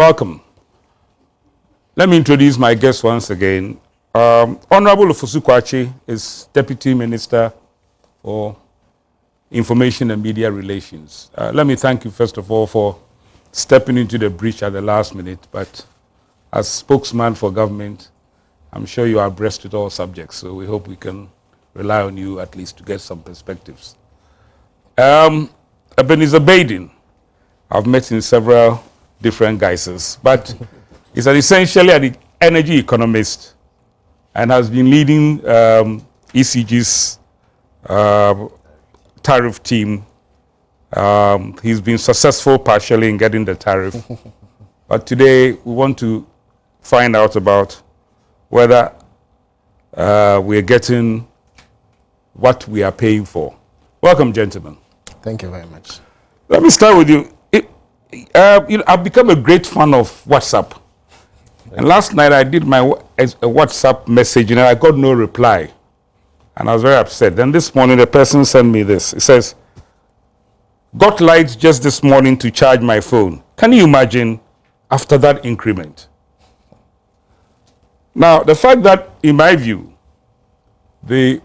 Welcome. Let me introduce my guest once again. Honorable Ofosu Kwakye is Deputy Minister for Information and Media Relations. Let me thank you, first of all, for stepping into the breach at the last minute. But as spokesman for government, I'm sure you are abreast with all subjects. So we hope we can rely on you at least to get some perspectives. Ebenezer Baden, I've met in several different guises, but he's essentially an energy economist and has been leading ECG's tariff team. He's been successful partially in getting the tariff. But today we want to find out about whether we're getting what we are paying for. Welcome, gentlemen. Thank you very much. Let me start with you. I've become a great fan of WhatsApp. And last night I did my WhatsApp message and I got no reply. And I was very upset. Then this morning the person sent me this. It says, got lights just this morning to charge my phone. Can you imagine after that increment? Now, the fact that, in my view, the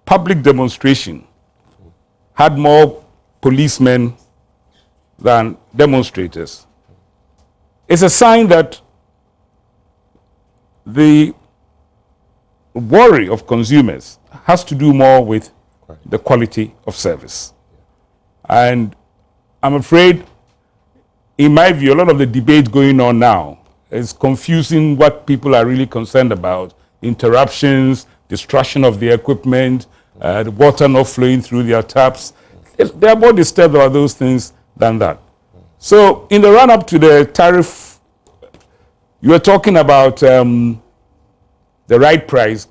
public demonstration had more policemen than demonstrators is a sign that the worry of consumers has to do more with the quality of service. And I'm afraid, in my view, a lot of the debate going on now is confusing what people are really concerned about: interruptions, destruction of the equipment, the water not flowing through their taps. They are more disturbed about those things than that. So in the run-up to the tariff, you were talking about the right price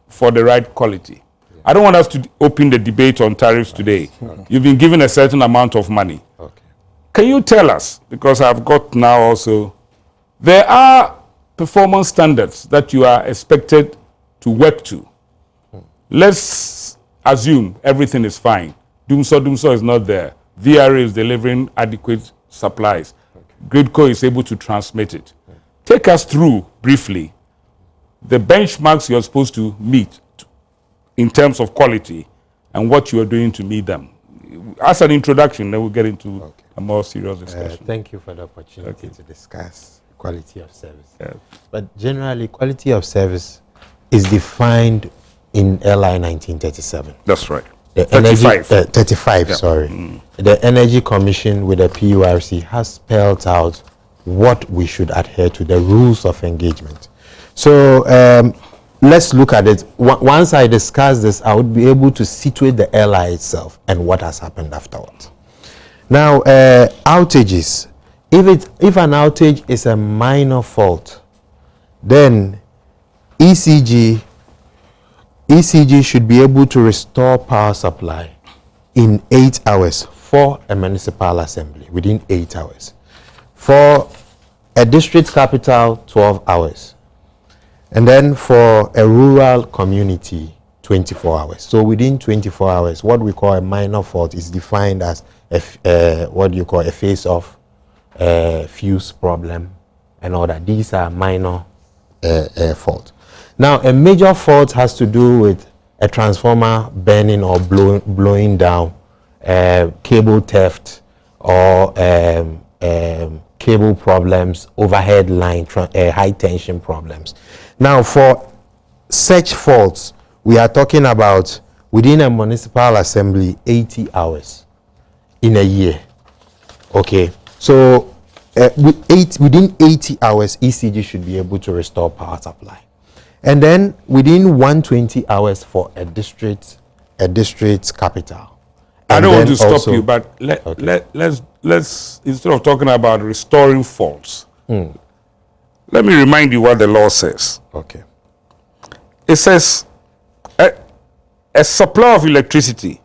for the right quality. I don't want us to open the debate on tariffs today. Okay. You've been given a certain amount of money. Okay. Can you tell us, because I've got now also, there are performance standards that you are expected to work to. Let's assume everything is fine. Dumso is not there. VRA is delivering adequate supplies. Okay. Gridco is able to transmit it. Okay. Take us through, briefly, the benchmarks you're supposed to meet in terms of quality and what you are doing to meet them. As an introduction, then we'll get into a more serious discussion. Thank you for the opportunity to discuss quality of service. Yeah. But generally, quality of service is defined in LI 1937. That's right. The 35, sorry. The Energy Commission with the PURC has spelled out what we should adhere to, the rules of engagement. So let's look at it. Once I discuss this, I would be able to situate the LI itself and what has happened afterwards. Now, outages. If an outage is a minor fault, then ECG should be able to restore power supply in 8 hours for a municipal assembly, within 8 hours. For a district capital, 12 hours. And then for a rural community, 24 hours. So within 24 hours, what we call a minor fault is defined as what you call a face-off, fuse problem, and all that. These are minor faults. Now, a major fault has to do with a transformer burning or blowing down, cable theft, or cable problems, overhead line, high tension problems. Now, for such faults, we are talking about within a municipal assembly, 80 hours in a year. Okay, so within 80 hours, ECG should be able to restore power supply. And then within 120 hours for a district capital. I don't want to stop you, but let's instead of talking about restoring faults, let me remind you what the law says. Okay. It says a supply of electricity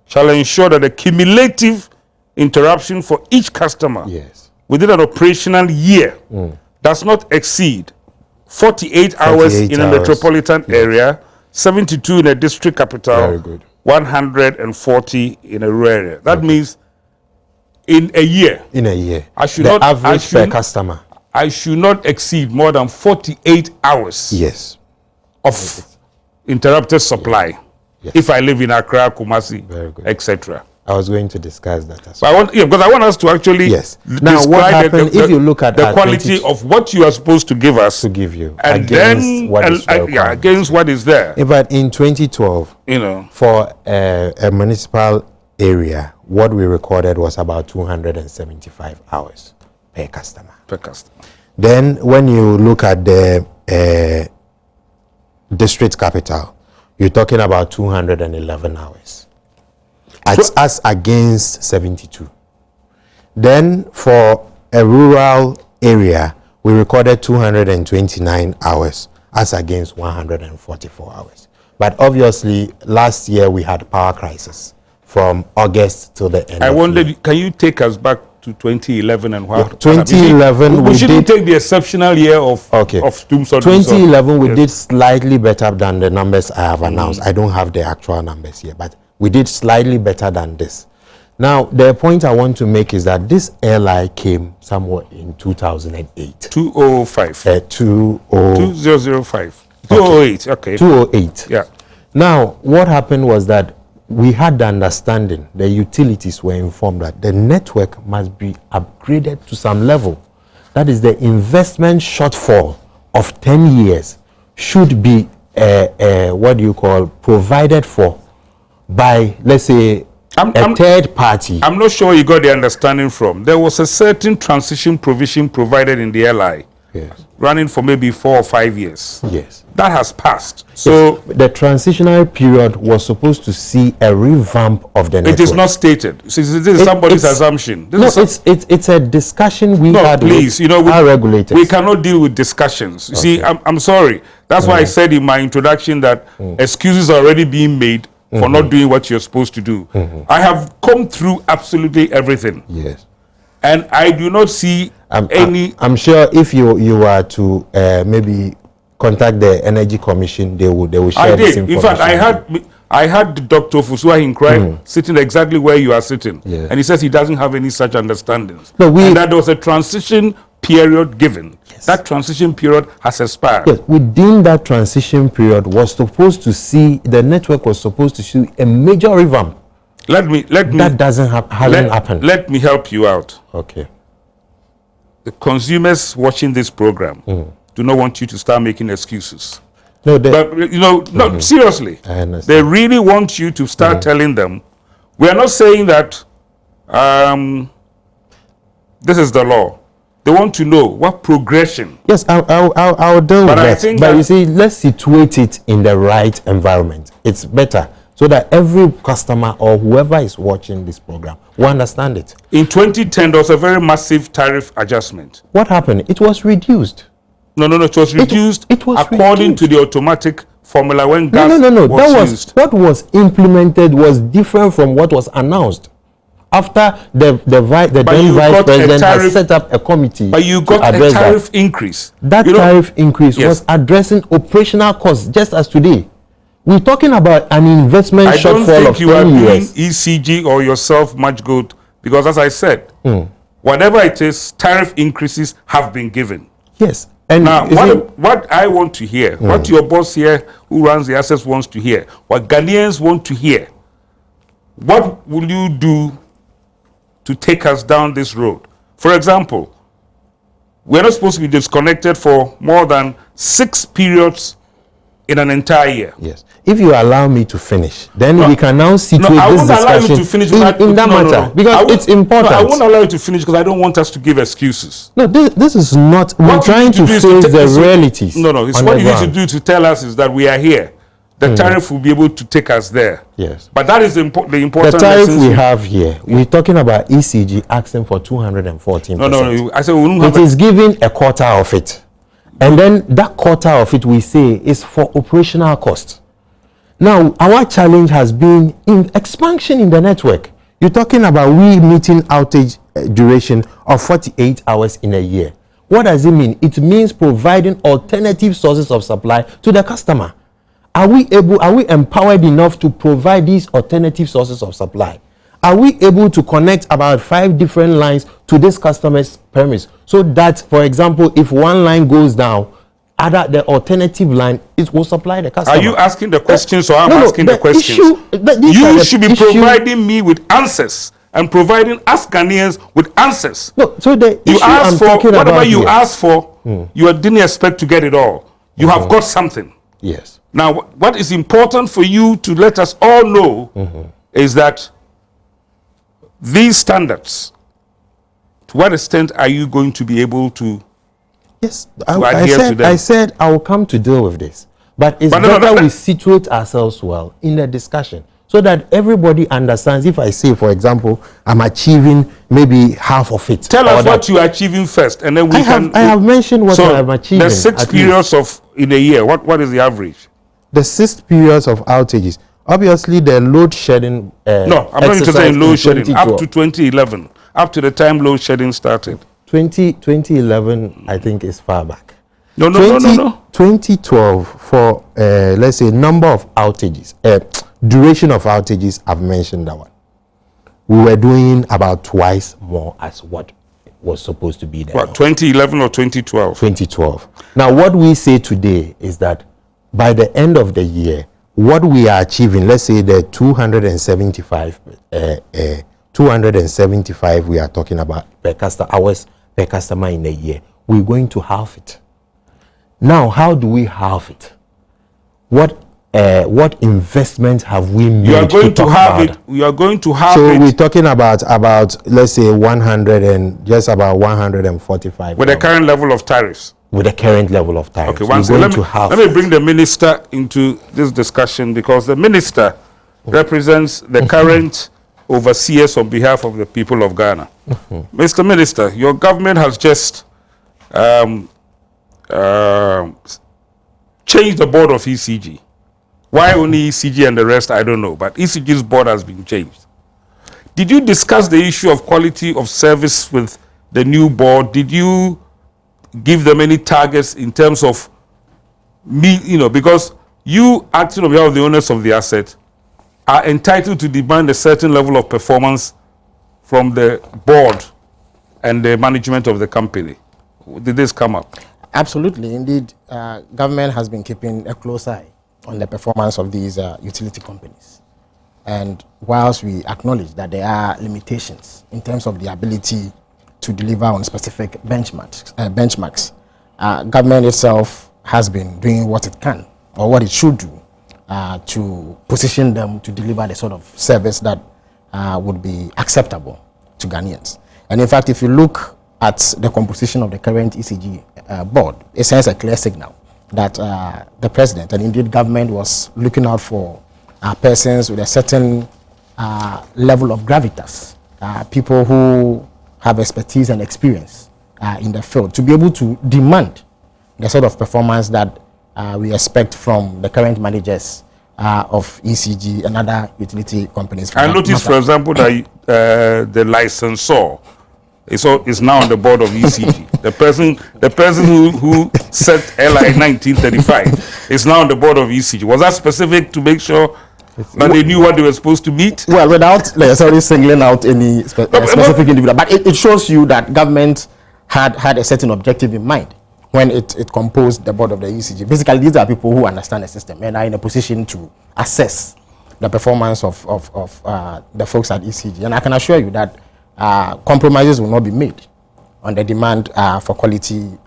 shall ensure that the cumulative interruption for each customer within an operational year does not exceed 48 hours in a metropolitan area, 72 in a district capital, 140 in a rural area. That means in a year. In a year. I should the not average per customer. I should not exceed more than 48 hours. Yes. Of interrupted supply. Yes. Yes. If I live in Accra, Kumasi, etc. I was going to discuss that as well. Because I want us to actually now what happened if you look at the quality of what you are supposed to give us, to give you, and against then against what is there. But in 2012, for a municipal area, what we recorded was about 275 hours per customer. Then when you look at the district capital, you're talking about 211 hours. As against 72. Then for a rural area, we recorded 229 hours as against 144 hours. But obviously, last year we had power crisis from August till the end. I wondered, can you take us back to 2011 and what? 2011, we shouldn't take the exceptional year of Doomsday. 2011, we did slightly better than the numbers I have announced. I don't have the actual numbers here, but we did slightly better than this. Now, the point I want to make is that this airline came somewhere in 2008. 2005. 2005. 2008, okay. 2008. Yeah. Now, what happened was that we had the understanding, the utilities were informed that the network must be upgraded to some level. That is, the investment shortfall of 10 years should be, provided for by, let's say, a third party. I'm not sure you got the understanding from. There was a certain transition provision provided in the LI, running for maybe 4 or 5 years. Yes. That has passed. So the transitional period was supposed to see a revamp of the network. It is not stated. This is somebody's assumption. It's a discussion we had with our regulators. We cannot deal with discussions. You see, I'm sorry. That's why I said in my introduction that excuses are already being made for not doing what you're supposed to do. I have come through absolutely everything. Yes. And I do not see any... I'm sure if you were to maybe contact the Energy Commission, they will share this information. In fact, I had Dr. Fusua Hinkrai sitting exactly where you are sitting. Yes. And he says he doesn't have any such understandings. And that there was a transition period given. Yes. That transition period has expired. Yes, within that transition period the network was supposed to see a major revamp. That hasn't happened. Let me help you out. Okay. The consumers watching this program do not want you to start making excuses. No, no, seriously. I understand. They really want you to start telling them, we are not saying that this is the law. They want to know what progression. Yes, I'll deal with that. But you see, let's situate it in the right environment. It's better so that every customer or whoever is watching this program will understand it. In 2010, there was a very massive tariff adjustment. What happened? It was reduced. No, it was reduced according to the automatic formula when gas was used. What was implemented was different from what was announced. After the then vice president has set up a committee. But you got a tariff increase. That tariff increase was addressing operational costs, just as today. We're talking about an investment shortfall of 10 years. I don't think you are doing ECG or yourself much good, because as I said, whatever it is, tariff increases have been given. Yes. And now, what I want to hear, what your boss here who runs the assets wants to hear, what Ghanaians want to hear, what will you do to take us down this road? For example, we're not supposed to be disconnected for more than 6 periods in an entire year. Yes. If you allow me to finish, then we can now situate this discussion in that matter. Because it's important. I won't allow you to finish because I don't want us to give excuses. No, this is not... We're trying to face the realities. No, it's what you need to do to tell us is that we are here. The tariff will be able to take us there. Yes. But that is the important The tariff we have here, we're talking about ECG asking for 214%. No. I said it is giving a quarter of it. And then that quarter of it, we say, is for operational cost. Now, our challenge has been in expansion in the network. You're talking about we meeting outage duration of 48 hours in a year. What does it mean? It means providing alternative sources of supply to the customer. Are we empowered enough to provide these alternative sources of supply? are we able to connect about 5 different lines to this customer's premise, so that, for example, if one line goes down, the alternative line will supply the customer? Are you asking the questions, or I'm no, asking the questions? You should be providing me with answers and providing us Ghanaians with answers. No, so the you issue ask I'm for talking whatever about you here, ask for. You didn't expect to get it all. You have got something. Yes. Now, what is important for you to let us all know is that these standards, to what extent are you going to be able to? Yes, I said I will come to deal with this, but it's better we situate ourselves well in the discussion, so that everybody understands. If I say, for example, I'm achieving maybe half of it. Tell us what you are achieving first, and then I have mentioned what I'm achieving. The 6 periods in a year, what is the average? The 6 periods of outages. Obviously, the load shedding. No, I'm not interested in load shedding. Up to 2011, up to the time load shedding started. 2011, I think, is far back. No. 2012, for let's say number of outages, duration of outages, I've mentioned that one. We were doing about twice more as what was supposed to be there. What, 2011 or 2012? 2012. Now, what we say today is that by the end of the year, what we are achieving, let's say the 275 we are talking about hours per customer in a year, we're going to halve it. Now, how do we halve it? What investment have we made? You are going to have it. We are going to have it. So we're talking about let's say 145 with the current level of tariffs. With the current level of tariffs. Okay, let me bring the minister into this discussion, because the minister represents the current overseers on behalf of the people of Ghana. Mr. Minister, your government has just changed the board of ECG. Why only ECG and the rest, I don't know, but ECG's board has been changed. Did you discuss the issue of quality of service with the new board? Did you give them any targets in terms of because you, acting on behalf of the owners of the asset, are entitled to demand a certain level of performance from the board and the management of the company. Did this come up? Absolutely. Indeed, government has been keeping a close eye on the performance of these utility companies. And whilst we acknowledge that there are limitations in terms of the ability to deliver on specific benchmarks, government itself has been doing what it can, or what it should do, to position them to deliver the sort of service that would be acceptable to Ghanaians. And in fact, if you look at the composition of the current ECG board, it sends a clear signal that the president and indeed government was looking out for persons with a certain level of gravitas, people who have expertise and experience in the field, to be able to demand the sort of performance that we expect from the current managers of ECG and other utility companies. I noticed, for example, that the licensor is now on the board of ECG. the person who set LI 1935 is now on the board of ECG. Was that specific to make sure that they knew what they were supposed to meet? Well, without necessarily singling out any specific individual, but it shows you that government had a certain objective in mind when it composed the board of the ECG. Basically, these are people who understand the system and are in a position to assess the performance of the folks at ECG. And I can assure you that compromises will not be made on the demand for quality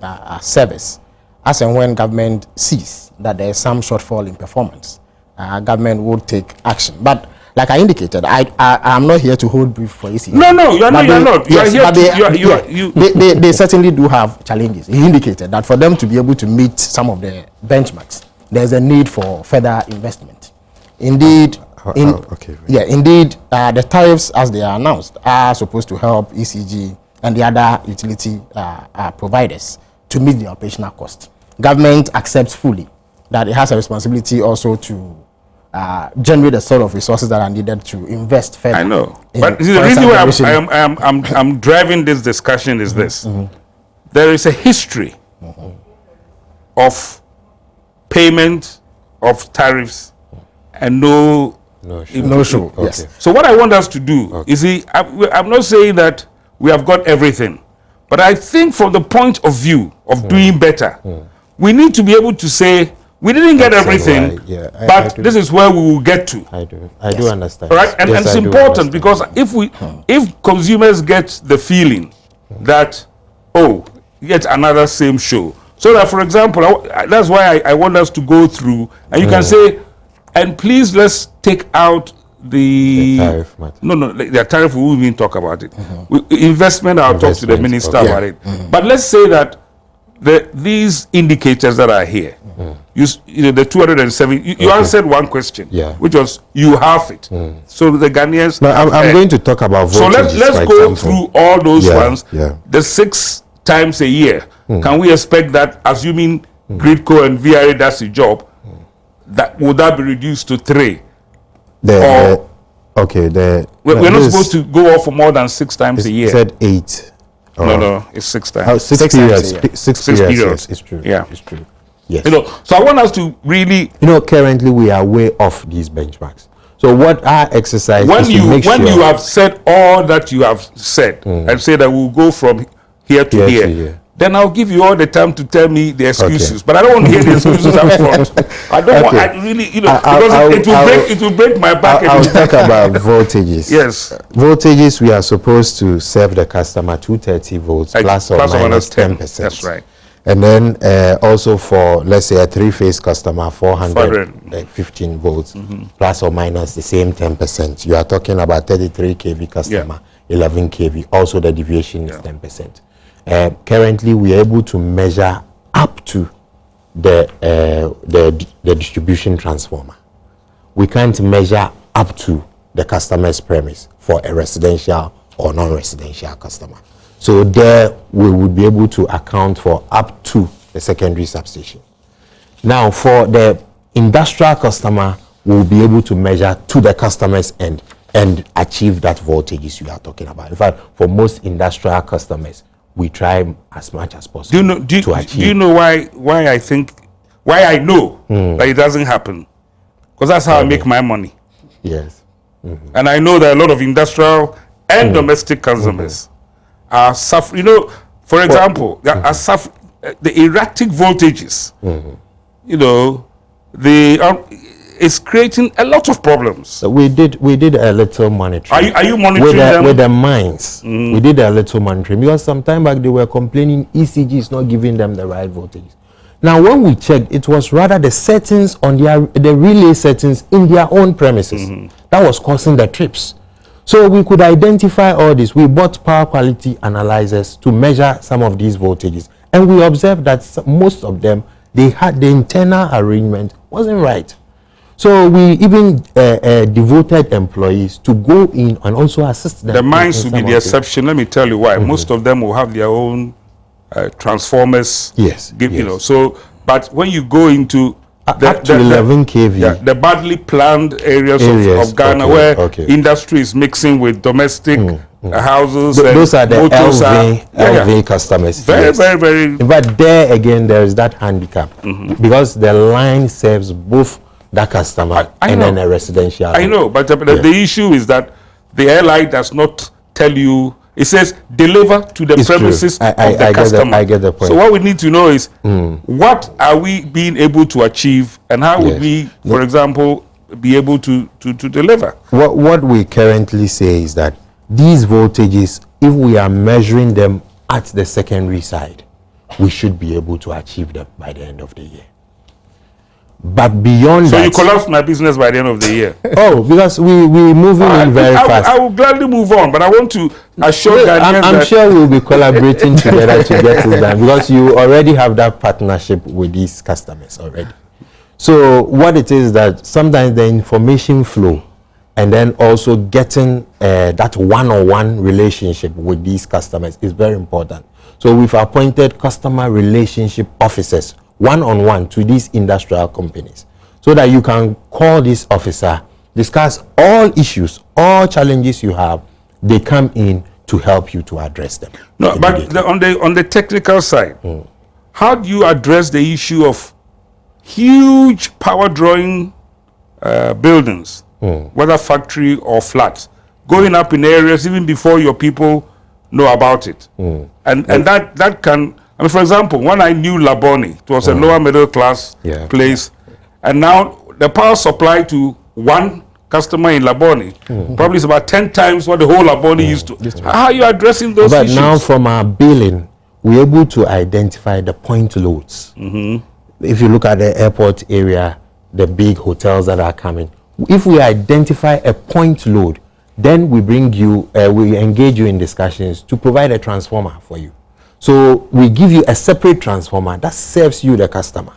service, as and when government sees that there is some shortfall in performance. Government will take action. But like I indicated, I'm not here to hold brief for ECG. No, you're not. They certainly do have challenges. He indicated that for them to be able to meet some of the benchmarks, there's a need for further investment. Indeed, indeed, the tariffs as they are announced are supposed to help ECG and the other utility providers to meet the operational cost. Government accepts fully that it has a responsibility also to generate the sort of resources that are needed to invest further. I know, but the reason why I'm driving this discussion is this: there is a history of payment of tariffs and no No show. No show. Okay. Yes. So what I want us to do is, I'm not saying that we have got everything, but I think from the point of view of doing better, we need to be able to say we didn't get everything, but this is where we will get to. I do understand. Right, and it's important because if consumers get the feeling that, oh, yet another same show, so that, for example, that's why I want us to go through, and you can say, and please let's take out the tariff matter. No, the tariff, we won't even talk about it. Investment, I'll talk to the minister about it. But let's say that these indicators that are here, you know, the 207, you answered one question, which was you have it. So the Ghanaians. No, I'm going to talk about voltages. So let's go through all those ones. The 6 times a year. Can we expect that, assuming Gridco and VRA does the job, would that be reduced to 3? We're not supposed to go off for more than 6 times a year. Said 8. No, it's 6 times. 6 periods. 6 periods. Yes, it's true. Yeah, it's true. Yes. You know, so I want us to really. You know, currently we are way off these benchmarks. So what our exercise is to make sure. When you have said all that you have said and say that we'll go from here to here. Then I'll give you all the time to tell me the excuses. But I don't want to hear the excuses up front. I don't want, I really, you know, because it will break my back. I'll talk about voltages. Yes. Voltages, we are supposed to serve the customer 230 volts plus or minus 10%. That's right. And then also for, let's say, a 3-phase customer, 415 volts plus or minus the same 10%. You are talking about 33 kV customer, 11 kV. Also the deviation is 10%. Currently, we are able to measure up to the distribution transformer. We can't measure up to the customer's premise for a residential or non-residential customer. So there, we would be able to account for up to the secondary substation. Now, for the industrial customer, we'll be able to measure to the customer's end and achieve that voltages you are talking about. In fact, for most industrial customers, we try as much as possible to achieve. Do you know why I know that it doesn't happen? Because that's how I make my money. Yes. And I know that a lot of industrial and domestic customers are suffering. You know, for example, are suffering the erratic voltages. You know, it's creating a lot of problems. So we did a little monitoring. Are you monitoring them? With the mines? We did a little monitoring because some time back they were complaining ECG is not giving them the right voltage. Now when we checked, it was rather the settings on the relay settings in their own premises that was causing the trips. So we could identify all this. We bought power quality analyzers to measure some of these voltages, and we observed that most of them, they had the internal arrangement wasn't right. So we even devoted employees to go in and also assist them. The mines will be the exception. Let me tell you why. Most of them will have their own transformers. Yes. You know. So, but when you go into up to 11 kV, the badly planned areas of Ghana where industry is mixing with domestic houses. Those are the LV customers. Very. But there again, there is that handicap because the line serves both that customer and then a residential. I know, but the issue is that the LI does not tell you. It says deliver to the premises of the customer. I get the point. So what we need to know is what are we being able to achieve, and how would we, for example, be able to deliver? What we currently say is that these voltages, if we are measuring them at the secondary side, we should be able to achieve them by the end of the year. But beyond that, so you collapse my business by the end of the year. Oh, because we moving in very fast. I will gladly move on, but I want to assure Ghanaians I'm sure we'll be collaborating together to get this done, because you already have that partnership with these customers already. So what it is that sometimes the information flow and then also getting that one-on-one relationship with these customers is very important. So we've appointed customer relationship officers one-on-one to these industrial companies, so that you can call this officer, discuss all issues, all challenges you have. They come in to help you to address them. No, but on the technical side, how do you address the issue of huge power drawing buildings whether factory or flat, going up in areas even before your people know about it. And that can, I mean, for example, when I knew Laboni, it was a lower middle class place, and now the power supply to one customer in Laboni probably is about 10 times what the whole Laboni used to. How are you addressing those issues? But now from our billing, we're able to identify the point loads. If you look at the airport area, the big hotels that are coming, if we identify a point load, then we bring you, we engage you in discussions to provide a transformer for you. So we give you a separate transformer that serves you, the customer,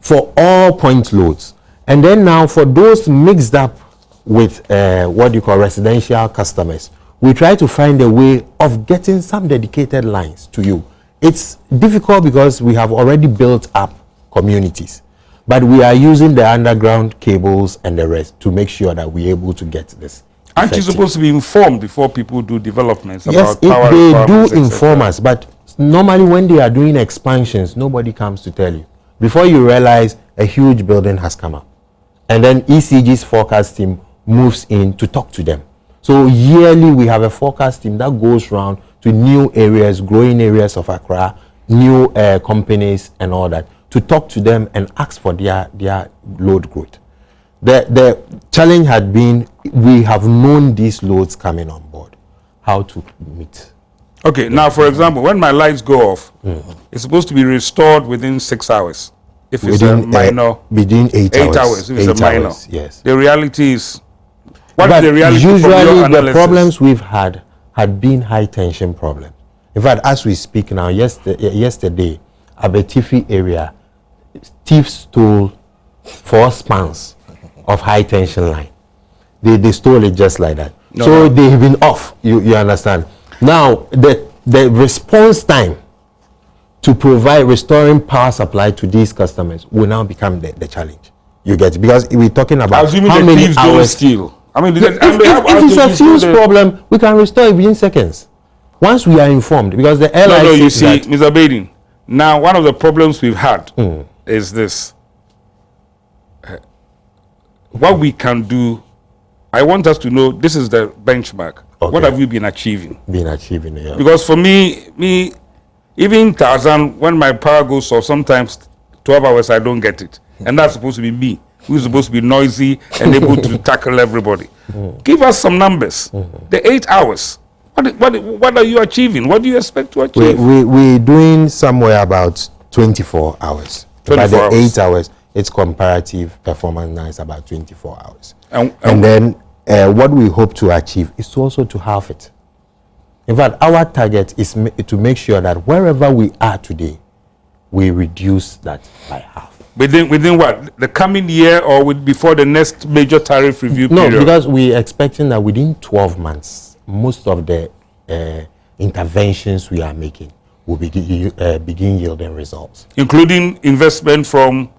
for all point loads. And then now for those mixed up with what you call residential customers, we try to find a way of getting some dedicated lines to you. It's difficult because we have already built up communities, but we are using the underground cables and the rest to make sure that we're able to get this. Aren't you supposed to be informed before people do developments yes, about power they do inform etc.? us, but normally when they are doing expansions, nobody comes to tell you. Before you realize, a huge building has come up. And then ECG's forecast team moves in to talk to them. So yearly we have a forecast team that goes around to new areas, growing areas of Accra, new companies and all that, to talk to them and ask for their load growth. The challenge had been, we have known these loads coming on board, how to meet. Okay, now for example, when my lights go off, it's supposed to be restored within 6 hours. If it's a minor, within 8 hours. 8 hours. If it's a minor, yes. The reality is, what but is the reality? Usually the problems we've had been high tension problems. In fact, as we speak now, yesterday, Abetifi area, thieves stole 4 spans of high tension line. They stole it just like that. So they've been off. You understand? Now the response time to provide restoring power supply to these customers will now become the challenge. You get it? Because we're talking about how many hours. Steal. I mean, if it's a fuse problem, we can restore it within seconds. Once we are informed, because the airline. No, you see, Mr. Baden. Now, one of the problems we've had is this. What we can do, I want us to know this is the benchmark. Okay. What have you been achieving? Yeah. Because for me, even Tarzan, when my power goes off, sometimes 12 hours I don't get it. And that's supposed to be me, who's supposed to be noisy and able to tackle everybody. Give us some numbers. The 8 hours. What are you achieving? What do you expect to achieve? We're doing somewhere about 24 hours. 24 hours. 8 hours, its comparative performance now is about 24 hours. And then what we hope to achieve is also to halve it. In fact, our target is to make sure that wherever we are today, we reduce that by half. Within what? The coming year or before the next major tariff review period? No, because we're expecting that within 12 months, most of the interventions we are making will begin yielding results. Including investment from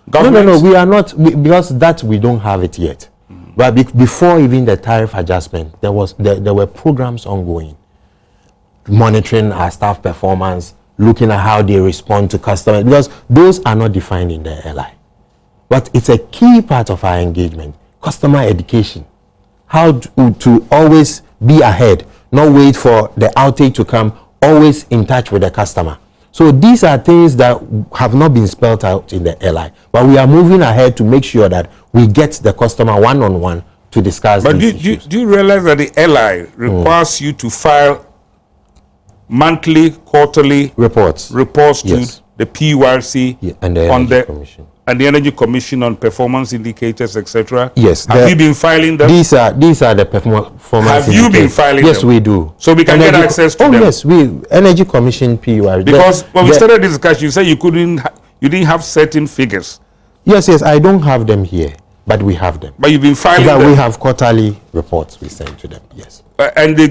government? No, we are not, because that we don't have it yet. But before even the tariff adjustment, there were programs ongoing, monitoring our staff performance, looking at how they respond to customers, because those are not defined in the LI. But it's a key part of our engagement, customer education, how to always be ahead, not wait for the outage to come, always in touch with the customer. So these are things that have not been spelled out in the LI, but we are moving ahead to make sure that we get the customer one-on-one to discuss. But do you realize that the LI requires you to file monthly, quarterly reports to the PURC and the Energy Commission. And the Energy Commission on performance indicators, etc.? Yes. Have you been filing them? These are the performance indicators. Have you been filing them? Yes, we do. So we can get access to them? Oh, yes. Energy Commission, PURC. Because when we started this discussion, you said you didn't have certain figures. Yes, I don't have them here, but we have them. But you've been filing them? We have quarterly reports we send to them, yes. And they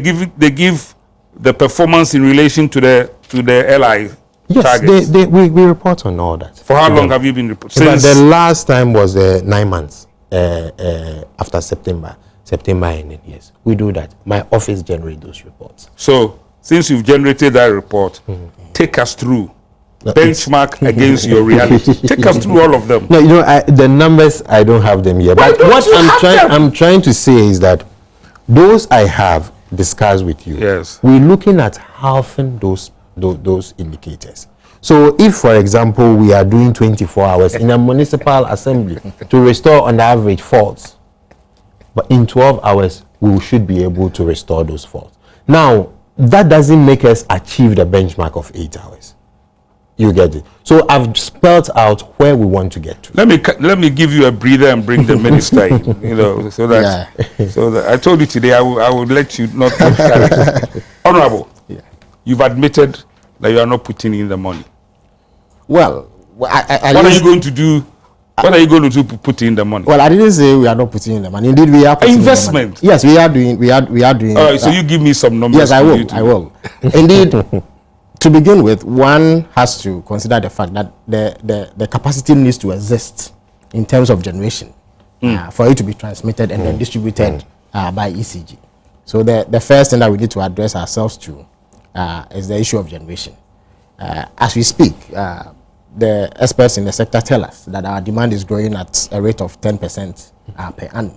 give the performance in relation to the LI targets? Yes, we report on all that. For how long have you been reporting? The last time was 9 months after September ending, yes. We do that. My office generates those reports. So, since you've generated that report, take us through benchmark against your reality? Take us through all of them. No, the numbers, I don't have them here. Why But don't what you have them? I'm trying to say is that those I have discussed with you, Yes. we're looking at halving those indicators. So if, for example, we are doing 24 hours in a municipal assembly to restore on average faults, but in 12 hours, we should be able to restore those faults. Now, that doesn't make us achieve the benchmark of 8 hours. You get it? So I've spelled out where we want to get to. Let me give you a breather and bring the minister in, so that I told you today I will let you not get carried. Honorable, you've admitted that you are not putting in the money. Well, what are you going to do? What are you going to do to put in the money? Well, I didn't say we are not putting in the money. Indeed, we are putting investment. In the money. Yes, we are doing. We are doing. All right, so you give me some numbers. Yes, I will. Indeed, to begin with, one has to consider the fact that the capacity needs to exist in terms of generation for it to be transmitted and then distributed by ECG. So the first thing that we need to address ourselves to is the issue of generation. As we speak, the experts in the sector tell us that our demand is growing at a rate of 10% per annum,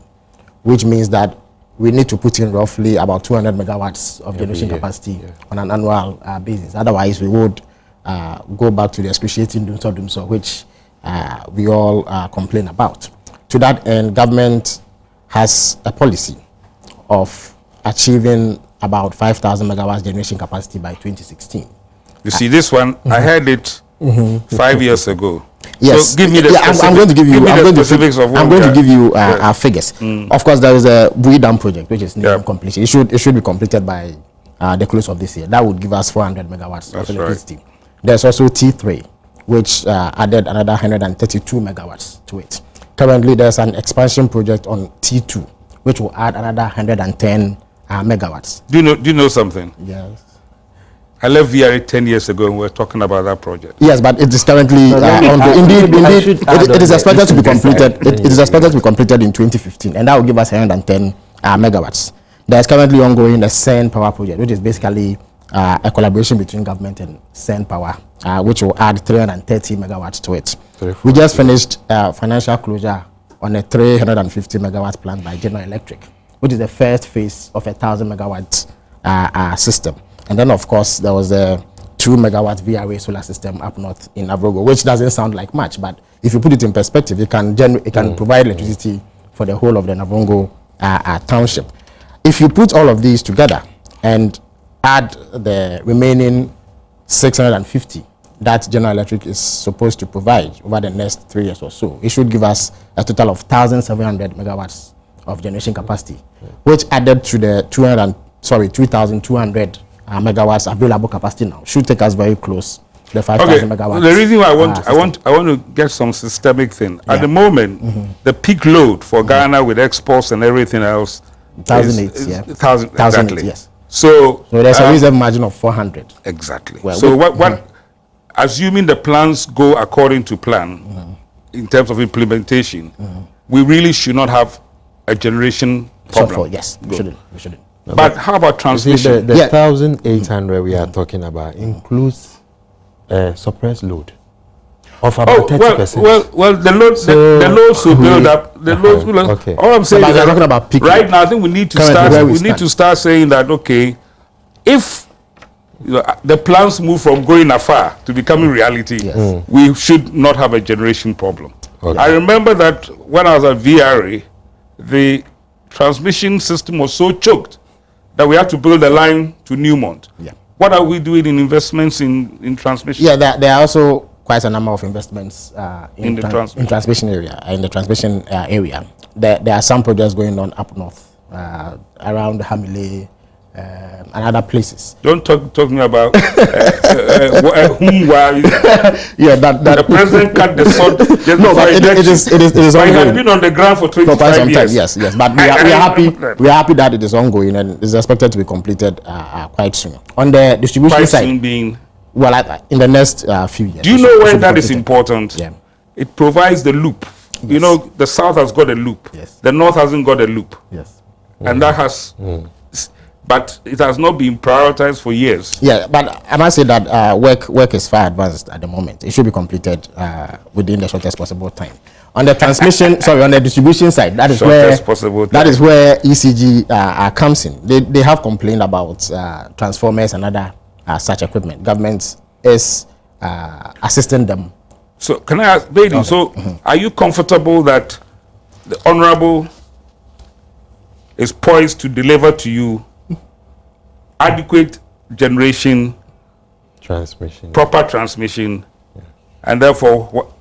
which means that we need to put in roughly about 200 megawatts of generation capacity on an annual basis. Otherwise, we would go back to the excruciating doom, which we all complain about. To that end, government has a policy of achieving about 5,000 megawatts generation capacity by 2016. You see, this one, I heard it 5 years ago. Yes, so give me the specifics. I'm going to give you. I'm going to give you our figures. Of course, there is a Bui Dam project which is nearing completion. It should be completed by the close of this year. That would give us 400 megawatts of electricity. Right. There's also T3, which added another 132 megawatts to it. Currently, there's an expansion project on T2, which will add another 110 megawatts. Do you know something? Yes. I left VRA 10 years ago and we were talking about that project. Yes, but it is currently ongoing. Indeed, it is expected to be completed. It is expected to be completed in 2015, and that will give us 110 megawatts. There is currently ongoing a CERN power project, which is basically a collaboration between government and CERN power, which will add 330 megawatts to it. We just finished financial closure on a 350 megawatts plant by General Electric, which is the first phase of a 1,000 megawatts system. And then, of course, there was a 2 megawatt VRA solar system up north in Avrogo, which doesn't sound like much, but if you put it in perspective, it can provide electricity for the whole of the Navrongo township. If you put all of these together and add the remaining 650 that General Electric is supposed to provide over the next 3 years or so, it should give us a total of 1,700 megawatts of generation capacity, which added to the 2,200 megawatts available capacity now should take us very close to the 5,000 megawatts. The reason why I want to get some systemic thing. At the moment, the peak load for Ghana with exports and everything else 1,008, 1,000 exactly. Yes. So there's a reserve margin of 400. Exactly. Well, so what assuming the plans go according to plan in terms of implementation, we really should not have a generation problem. Yes, we shouldn't. But how about transmission? The 1,800 we are talking about includes suppressed load of about 30%. Well, the loads will build up. The loads will. Okay. All I'm saying is that talking about peak right now, I think we need to start. We need to start saying that if the plans move from going afar to becoming reality, we should not have a generation problem. Okay. I remember that when I was at VRA, the transmission system was so choked that we had to build a line to Newmont. Yeah. What are we doing in investments in transmission? Yeah, there are also quite a number of investments in the transmission area. There are some projects going on up north, around Hamile, and other places. Don't talk me about whom the president cut the sword. No, but it is ongoing. He has been on the ground for 25 years. Yes, but we are happy. We are happy that it is ongoing and is expected to be completed quite soon. On the distribution side, soon being in the next few years. Do you know why that is important? Yeah. It provides the loop. Yes. You know, the south has got a loop. Yes. The north hasn't got a loop. Yes. And that has but it has not been prioritized for years. Yeah, but I must say that work is far advanced at the moment. It should be completed within the shortest possible time. On the transmission, sorry, on the distribution side, that is Shortest where possible that time. is where ECG comes in. They have complained about transformers and other such equipment. Government is assisting them. So can I ask, Bedi, Okay. so are you comfortable that the Honorable is poised to deliver to you adequate generation, Transmission. proper transmission, and therefore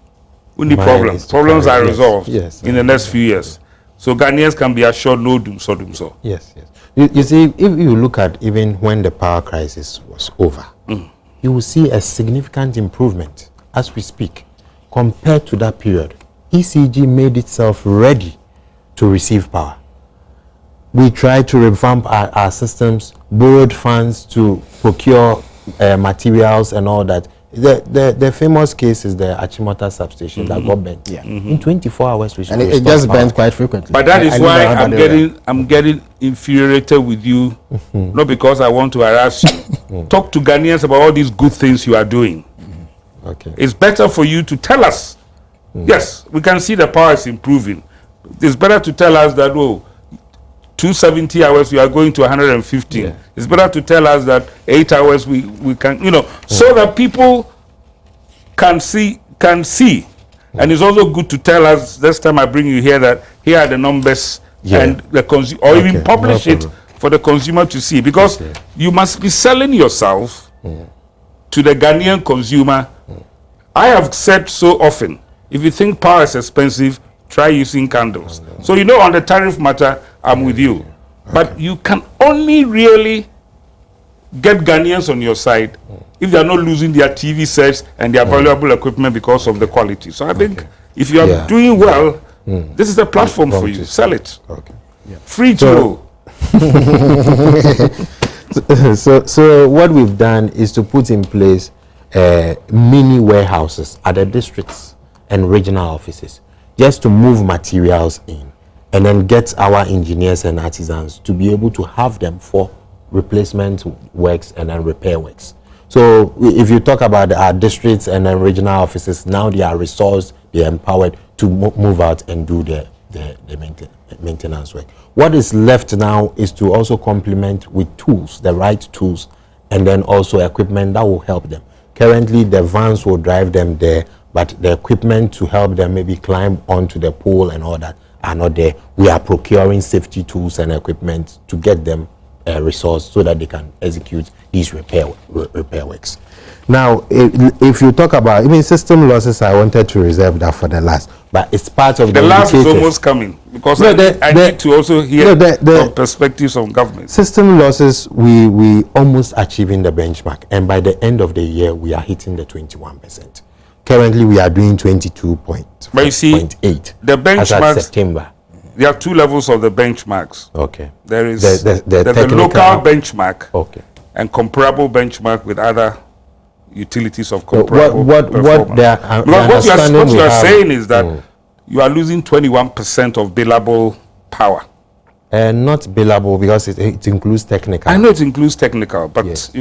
only Mine problems is to are carry- yes, resolved yes, in the next few years? So Ghanaians can be assured no doom so. Yes, yes. You see, if you look at even when the power crisis was over, you will see a significant improvement as we speak compared to that period. ECG made itself ready to receive power. We tried to revamp our systems, borrowed funds to procure materials and all that. The famous case is the Achimota substation that got burnt. Yeah. In 24 hours, we should And it restore just power. burns quite frequently. But that is I why live around that area. I'm getting infuriated with you, not because I want to harass you. Talk to Ghanaians about all these good things you are doing. Okay. It's better for you to tell us. Yes, we can see the power is improving. It's better to tell us that, 270 hours we are going to 115. Yeah. It's better to tell us that 8 hours we can, so that people can see. And it's also good to tell us, this time I bring you here, that here are the numbers, Yeah. and the consumer, or even Okay, publish no it problem. for the consumer to see, because Okay. you must be selling yourself to the Ghanaian consumer. I have said so often, if you think power is expensive, try using candles. So on the tariff matter, I'm with you. But you can only really get Ghanaians on your side if they are not losing their TV sets and their valuable equipment because of the quality. So I think if you are Yeah. doing well, this is a platform for you. Prompt Sell it. Okay. Free to So- go. So what we've done is to put in place mini warehouses at the districts and regional offices, just to move materials in, and then get our engineers and artisans to be able to have them for replacement works and then repair works. So if you talk about our districts and then regional offices, now they are resourced, they are empowered to move out and do the maintenance work. What is left now is to also complement with tools, the right tools, and then also equipment that will help them. Currently, the vans will drive them there, but the equipment to help them maybe climb onto the pole and all that are not there. We are procuring safety tools and equipment to get them resourced so that they can execute these repair works. Now, if you talk about even system losses, I wanted to reserve that for the last, but it's part of The last is indicators. almost coming, because No, I need to also hear the from perspectives of government. system losses, we almost achieving the benchmark, and by the end of the year we are hitting the 21%. Currently we are doing 22.8. But you see, the as at benchmarks, September. there are two levels of the benchmarks. Okay. There is The there's a technical- local benchmark Okay. and comparable benchmark with other utilities of So comparable what performance. the Because what understanding you we are have- saying is that you are losing 21% of billable power. not billable because it includes technical. I know it includes technical, but Yes.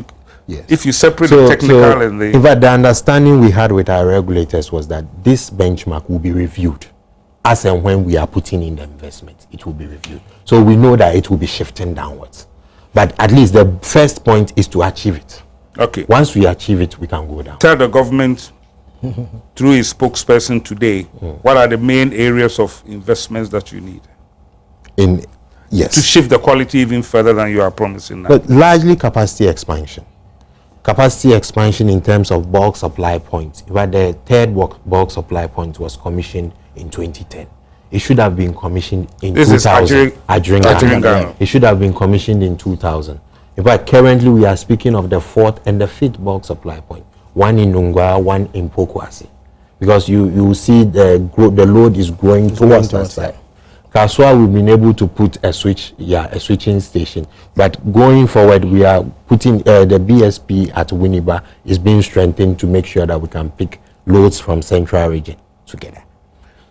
Yes. if you separate the technical and in the... fact, the understanding we had with our regulators was that this benchmark will be reviewed as and when we are putting in the investment. It will be reviewed, so we know that it will be shifting downwards. But at least the first point is to achieve it. Okay. Once we achieve it, we can go down. Tell the government through his spokesperson today what are the main areas of investments that you need to Yes, shift the quality even further than you are promising now. but largely capacity expansion. Capacity expansion in terms of bulk supply points. In fact, the third bulk supply point was commissioned in 2010. It should have been commissioned in This is 2000. Adrian Ghana. It should have been commissioned in 2000. In fact, currently we are speaking of the fourth and the fifth bulk supply point. One in Nungwa, one in Pokwasi. Because you see the load is growing towards that side. Kaswa, we've been able to put a switching station. But going forward, we are putting the BSP at Winneba is being strengthened to make sure that we can pick loads from central region together.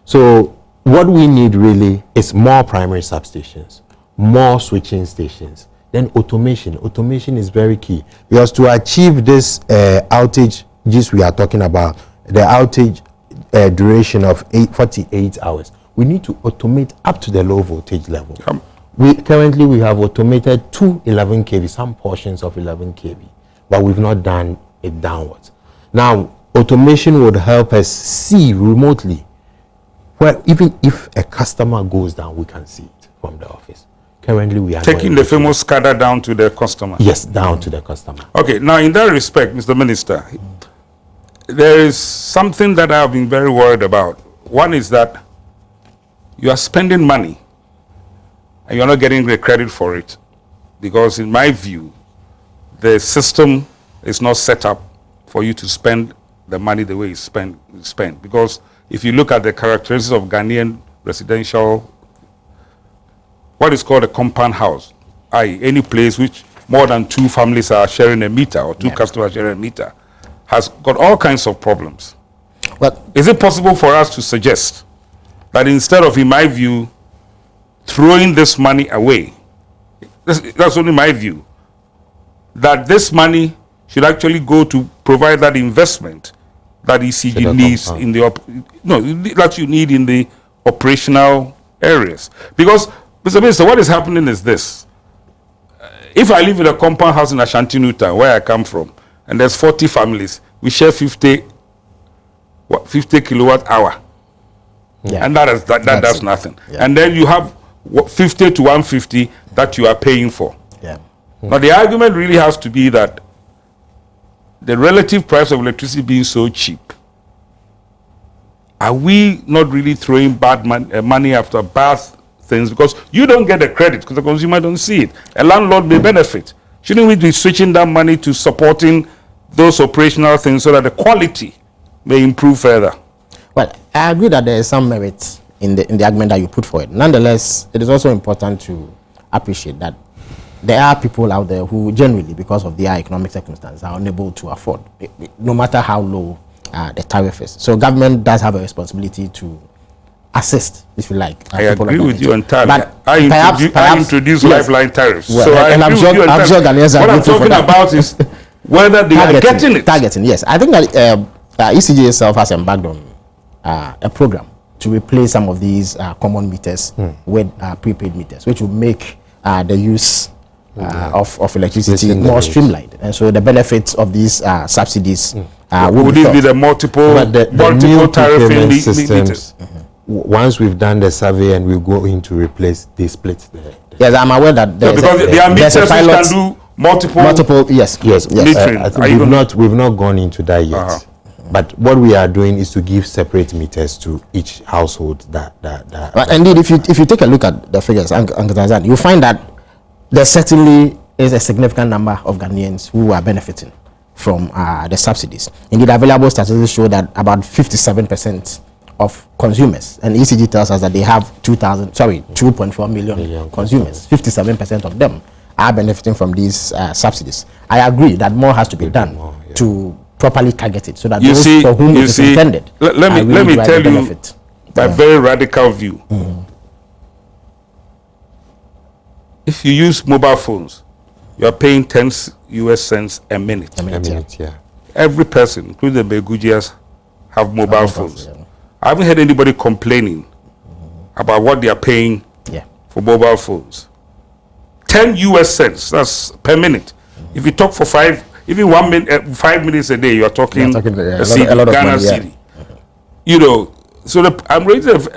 So what we need really is more primary substations, more switching stations. Then automation is very key, because to achieve this outages we are talking about, the outage duration of 48 hours, we need to automate up to the low voltage level. Currently we have automated to 11 kV, some portions of 11 kV, but we've not done it downwards. Now, automation would help us see remotely where even if a customer goes down, we can see it from the office. Currently, we are taking the famous SCADA down to the customer. Yes, down to the customer. Okay, now in that respect, Mr. Minister, there is something that I have been very worried about. One is that you are spending money and you're not getting the credit for it, because in my view, the system is not set up for you to spend the money the way it's spent. Because if you look at the characteristics of Ghanaian residential, what is called a compound house, i.e. any place which more than 2 families are sharing a meter or 2 customers sharing a meter, has got all kinds of problems. Well, is it possible for us to suggest that instead of, in my view, throwing this money away, that's only my view, that this money should actually go to provide that investment that ECG needs in the that you need in the operational areas? Because, Mr. Minister, what is happening is this: if I live in a compound house in Ashanti New Town, where I come from, and there's 40 families, we share 50 kilowatt hour, and that does nothing. And then you have 50 to 150 that you are paying for. Now the argument really has to be that the relative price of electricity being so cheap, are we not really throwing bad money after bad things? Because you don't get the credit because the consumer don't see it. A landlord may benefit. Shouldn't we be switching that money to supporting those operational things so that the quality may improve further? Well, I agree that there is some merit in the argument that you put forward. Nonetheless, it is also important to appreciate that there are people out there who generally, because of their economic circumstances, are unable to afford, no matter how low the tariff is. So government does have a responsibility to assist, if you like. I agree with you entirely. But I introduced lifeline tariffs. Well, so and I'm sure Ghanaians what I'm talking about is whether they are getting it. Targeting, yes. I think that ECG itself has embarked on a program to replace some of these common meters with prepaid meters, which will make the use of electricity more streamlined. And so the benefits of these subsidies would it be the multiple tariffing meters? Once we've done the survey and we go in to replace, they split Yes, I'm aware that because there are meters which can do multiple yes. I think we've not gone into that yet. But what we are doing is to give separate meters to each household. But indeed, if you take a look at the figures, Uncle Tarzan, you find that there certainly is a significant number of Ghanaians who are benefiting from the subsidies. Indeed, available statistics show that about 57% of consumers, and ECG tells us that they have 2.4 million consumers. 57% of them are benefiting from these subsidies. I agree that more has to be done to properly target it, so that those for whom it is intended. Let me tell you my very radical view. If you use mobile phones, you are paying 10 US cents a minute. Every person, including the Begujias, have mobile phones. I haven't heard anybody complaining about what they are paying for mobile phones. 10 US cents, that's per minute. If you talk for 5 minutes a day, you are talking a lot of Ghana city. You know, so I'm raising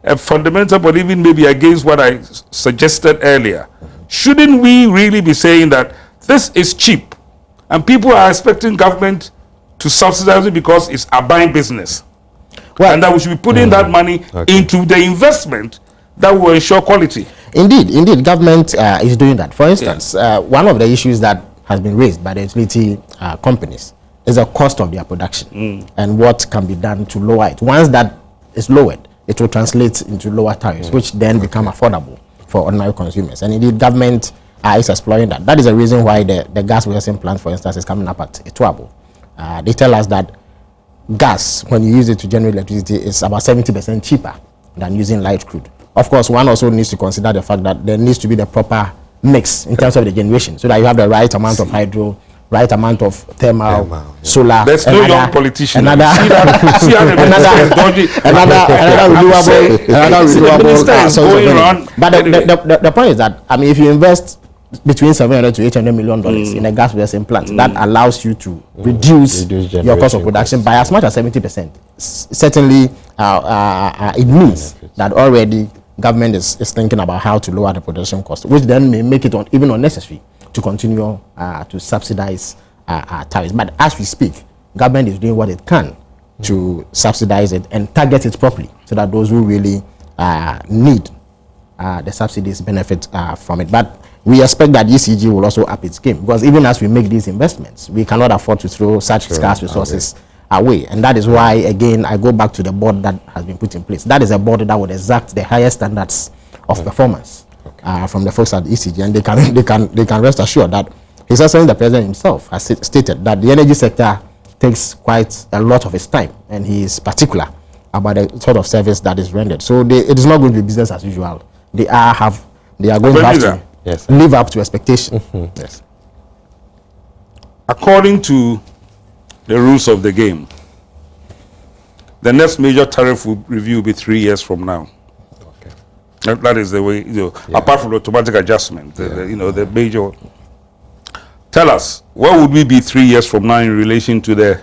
a fundamental, but even maybe against what I suggested earlier. Shouldn't we really be saying that this is cheap and people are expecting government to subsidize it because it's a buying business? Well, and that we should be putting that money into the investment that will ensure quality. Indeed, government is doing that. For instance, one of the issues that has been raised by the utility companies is the cost of their production and what can be done to lower it. Once that is lowered, it will translate into lower tariffs, which then become affordable for ordinary consumers. And indeed, government is exploring that. That is the reason why the gas processing plant, for instance, is coming up at Ituabo. They tell us that gas, when you use it to generate electricity, is about 70% cheaper than using light crude. Of course, one also needs to consider the fact that there needs to be the proper mix in terms of the generation, so that you have the right amount of hydro, right amount of thermal, solar. There's no young politician. Another renewable source of energy. But the point is that, I mean, if you invest between $700 to $800 million in a gas processing plant, that allows you to reduce your cost of production by as much as 70%. Certainly, it means that already government is thinking about how to lower the production cost, which then may make it even unnecessary to continue to subsidize tariffs. But as we speak, government is doing what it can to subsidize it and target it properly, so that those who really need the subsidies benefit from it. But we expect that ECG will also up its game, because even as we make these investments, we cannot afford to throw such scarce resources away. And that is why, again, I go back to the board that has been put in place. That is a board that would exact the highest standards of performance from the folks at ECG, and they can rest assured that His Excellency the President himself has stated that the energy sector takes quite a lot of his time, and he is particular about the sort of service that is rendered. So it is not going to be business as usual. They are going to have to live up to expectation. Yes. According to the rules of the game, the next major tariff review will be 3 years from now. Okay. That is the way, apart from the automatic adjustment, the major. Tell us, what would we be 3 years from now in relation to the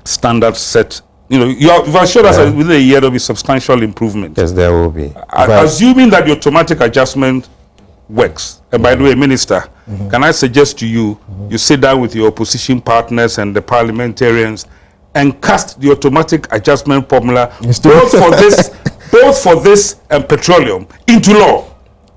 standard set? You've assured us that within a year there will be substantial improvement. Yes, there will be. Assuming that the automatic adjustment works, and by the way, Minister, can I suggest to you, you sit down with your opposition partners and the parliamentarians and cast the automatic adjustment formula both for this and petroleum into law,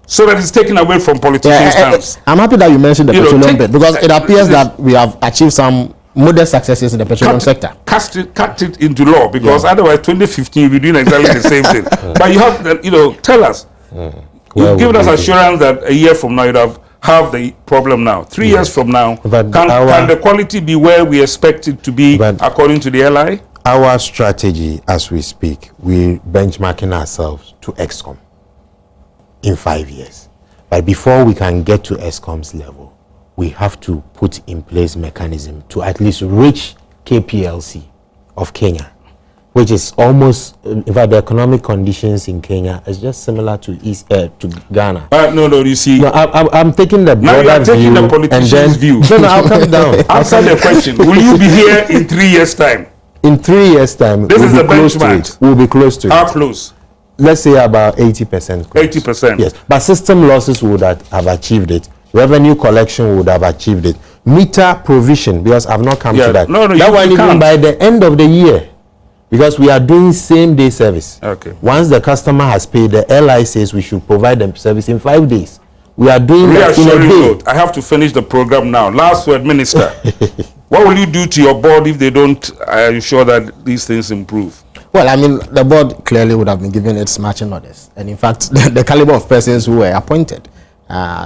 so that it's taken away from politicians' hands. I'm happy that you mentioned the petroleum bit, because it appears that we have achieved some modest successes in the petroleum sector. Cut it into law, because otherwise 2015 we're doing exactly the same thing. But you have, tell us. You've given us assurance that a year from now you'd have the problem now. 3 years from now, can the quality be where we expect it to be according to the LI? Our strategy as we speak, we're benchmarking ourselves to ESCOM in 5 years. But before we can get to ESCOM's level, we have to put in place mechanism to at least reach KPLC of Kenya, which is almost, in fact, the economic conditions in Kenya is just similar to Ghana. You see. No, I'm taking the broader view. Now you're taking the politician's view. No, I'll come down. Answer the question. Will you be here in 3 years' time? In 3 years' time, this is the benchmark. We'll be close to it. How close? Let's say about 80%. 80%. Yes, but system losses would have achieved it. Revenue collection would have achieved it. Meter provision, because I've not come to that. That one even by the end of the year, because we are doing same day service. Okay. Once the customer has paid, the LI says we should provide them service in 5 days. We are doing that in a day. I have to finish the program now. Last word, Minister. What will you do to your board if they don't ensure that these things improve? Well, I mean, the board clearly would have been given its marching orders. And in fact, the caliber of persons who were appointed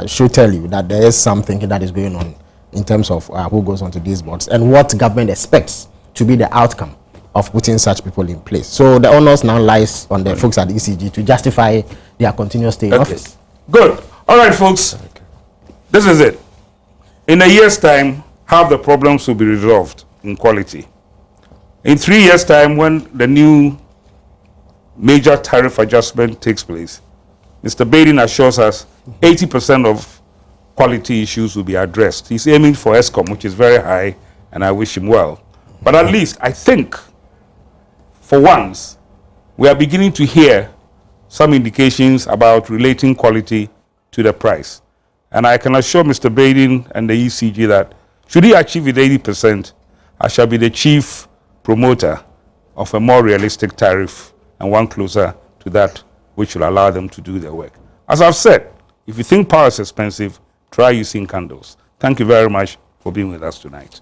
should tell you that there is something that is going on in terms of who goes onto these boards and what government expects to be the outcome of putting such people in place. So the onus now lies on the folks at the ECG to justify their continuous stay in office. Good. All right, folks. This is it. In a year's time, half the problems will be resolved in quality. In 3 years' time, when the new major tariff adjustment takes place, Mr. Baden assures us 80% of quality issues will be addressed. He's aiming for ESCOM, which is very high, and I wish him well. But at least, I think, for once, we are beginning to hear some indications about relating quality to the price. And I can assure Mr. Baden and the ECG that should he achieve it 80%, I shall be the chief promoter of a more realistic tariff and one closer to that which will allow them to do their work. As I've said, if you think power is expensive, try using candles. Thank you very much for being with us tonight.